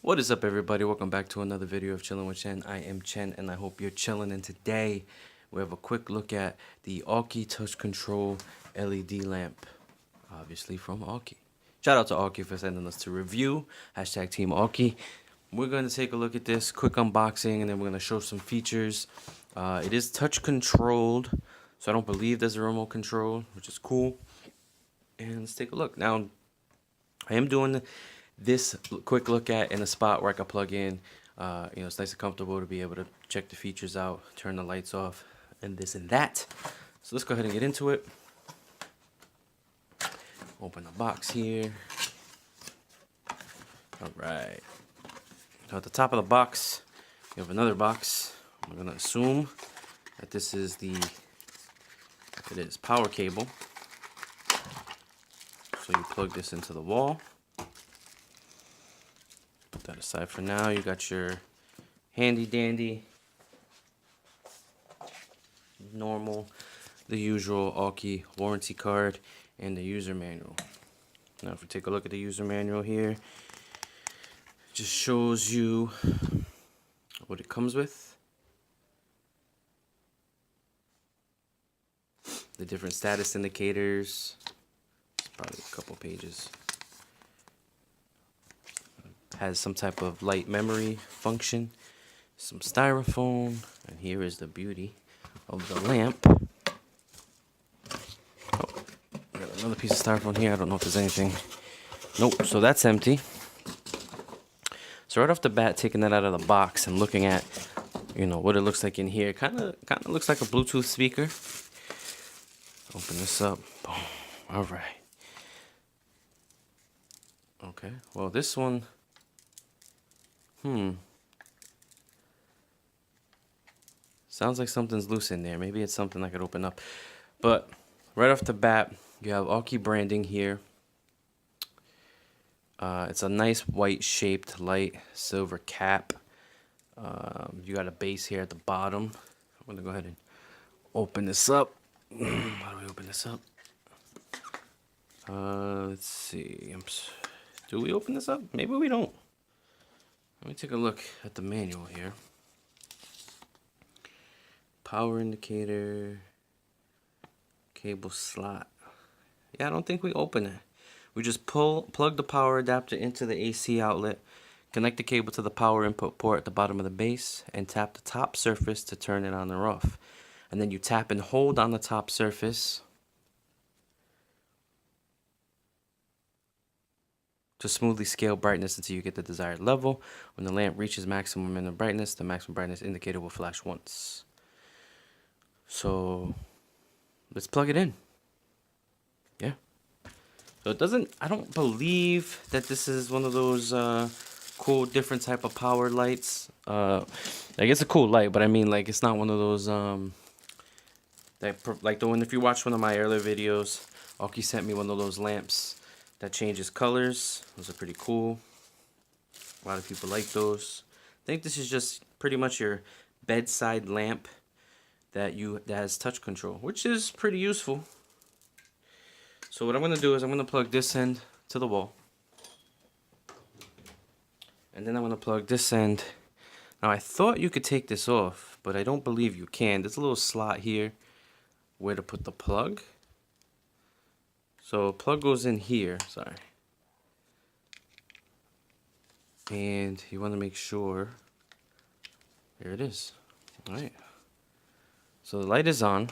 What is up, everybody? Welcome back to another video of Chilling with Chen. I am Chen, and I hope you're chilling. And today, we have a quick look at the Aukey Touch Control LED lamp, obviously from Aukey. Shout out to Aukey for sending us to review. Hashtag Team Aukey. We're going to take a look at this, quick unboxing, and then we're going to show some features. It is touch controlled, so I don't believe there's a remote control, which is cool. And let's take a look. Now, I am doing this quick look at in a spot where I can plug in. It's nice and comfortable to be able to check the features out, turn the lights off, and this and that. So let's go ahead and get into it. Open the box here. All right. Now at the top of the box, you have another box. I'm gonna assume that this is power cable. So you plug this into the wall. Put that aside for now. You got your handy dandy, the usual Aukey warranty card and the user manual. Now if we take a look at the user manual here, it just shows you what it comes with. The different status indicators. It's probably a couple pages. Has some type of light memory function, some styrofoam, and here is the beauty of the lamp. Oh, I got another piece of styrofoam here. I don't know if there's anything. Nope, so that's empty. So right off the bat, taking that out of the box and looking at, what it looks like in here, kind of looks like a Bluetooth speaker. Open this up. Boom. All right. Okay. Well, this one. Sounds like something's loose in there. Maybe it's something I could open up. But right off the bat, you have Aukey branding here. It's a nice white shaped light silver cap. You got a base here at the bottom. I'm going to go ahead and open this up. How do we open this up? Let's see. Do we open this up? Maybe we don't. Let me take a look at the manual here. Power indicator, cable slot. Yeah, I don't think we open it. We just plug the power adapter into the AC outlet, connect the cable to the power input port at the bottom of the base, and tap the top surface to turn it on or off. And then you tap and hold on the top surface to smoothly scale brightness until you get the desired level. When the lamp reaches maximum minimum brightness, the maximum brightness indicator will flash once. So let's plug it in. Yeah. So it doesn't, I don't believe that this is one of those cool different type of power lights. Like it's a cool light, but I mean, like, it's not one of those like the one, if you watch one of my earlier videos, Aukey sent me one of those lamps that changes colors. Those are pretty cool. A lot of people like those. I think this is just pretty much your bedside lamp that has touch control, which is pretty useful. So what I'm gonna do is I'm gonna plug this end to the wall, and then I'm gonna plug this end. Now I thought you could take this off, but I don't believe you can. There's a little slot here where to put the plug. So plug goes in here, sorry. And you want to make sure, there it is. All right. So the light is on.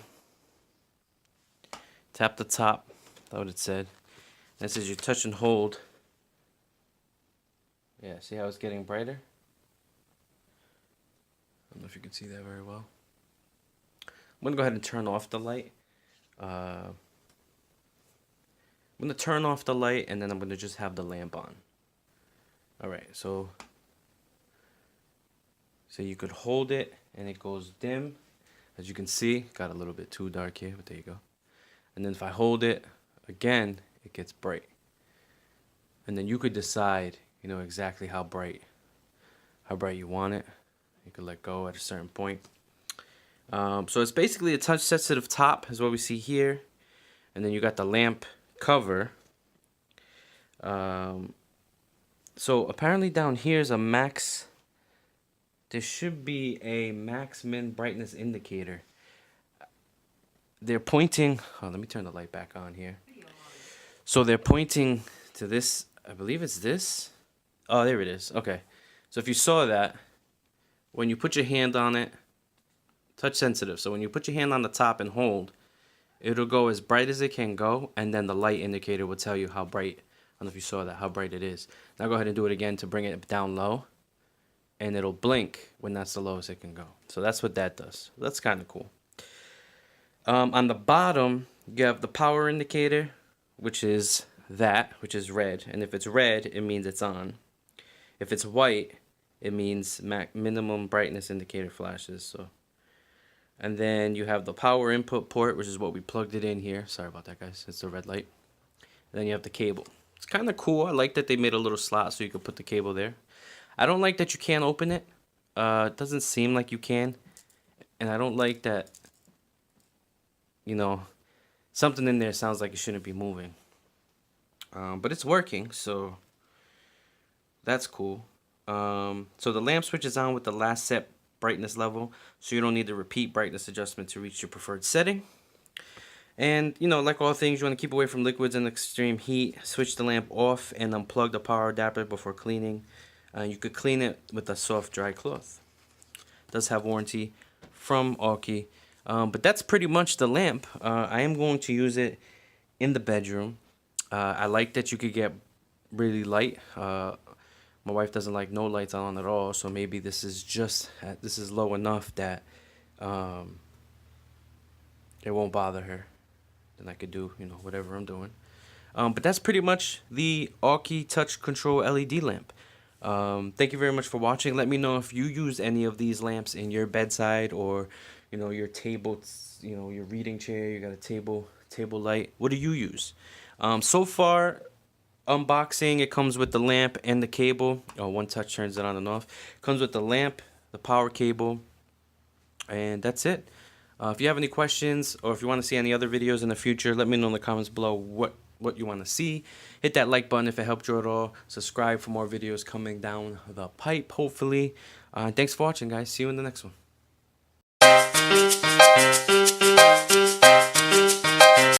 Tap the top, that's what it said. And it says you touch and hold. Yeah, see how it's getting brighter? I don't know if you can see that very well. I'm gonna go ahead and turn off the light. I'm going to turn off the light, and then I'm going to just have the lamp on. Alright, so you could hold it, and it goes dim. As you can see, got a little bit too dark here, but there you go. And then if I hold it, again, it gets bright. And then you could decide, exactly how bright you want it. You could let go at a certain point. So it's basically a touch-sensitive top, is what we see here. And then you got the lamp cover, So apparently down here is a max. There should be a max min brightness indicator. They're pointing. Oh, let me turn the light back on here. So they're pointing to this. I believe it's this. Oh, there it is. Okay. So if you saw that, when you put your hand on it, touch sensitive. So when you put your hand on the top and hold, it'll go as bright as it can go, and then the light indicator will tell you how bright. I don't know if you saw that, how bright it is. Now go ahead and do it again to bring it down low, and it'll blink when that's the lowest it can go. So that's what that does. That's kind of cool. On the bottom, you have the power indicator, which is red. And if it's red, it means it's on. If it's white, it means minimum brightness indicator flashes. So, and then you have the power input port, which is what we plugged it in here. Sorry about that, guys. It's the red light. And then you have the cable. It's kind of cool. I like that they made a little slot so you could put the cable there. I don't like that you can't open it. It doesn't seem like you can. And I don't like that, you know, something in there sounds like it shouldn't be moving. But it's working, so that's cool. So the lamp switch is on with the last set brightness level, so you don't need to repeat brightness adjustment to reach your preferred setting. And, you know, like all things, you want to keep away from liquids and extreme heat. Switch the lamp off and unplug the power adapter before cleaning. You could clean it with a soft, dry cloth. It does have warranty from Aukey. But that's pretty much the lamp. I am going to use it in the bedroom. I like that you could get really light. My wife doesn't like no lights on at all, so maybe this is low enough that it won't bother her. Then I could do, you know, whatever I'm doing. But that's pretty much the Aukey Touch Control LED lamp. Thank you very much for watching. Let me know if you use any of these lamps in your bedside, or, you know, your table, you know, your reading chair. You got a table light. What do you use? So far, unboxing, it comes with the lamp and the cable. Oh, one touch turns it on and off. Comes with the lamp, the power cable, and that's it. If you have any questions, or if you want to see any other videos in the future, let me know in the comments below what you want to see. Hit that like button if it helped you at all. Subscribe for more videos coming down the pipe, hopefully. Thanks for watching, guys. See you in the next one.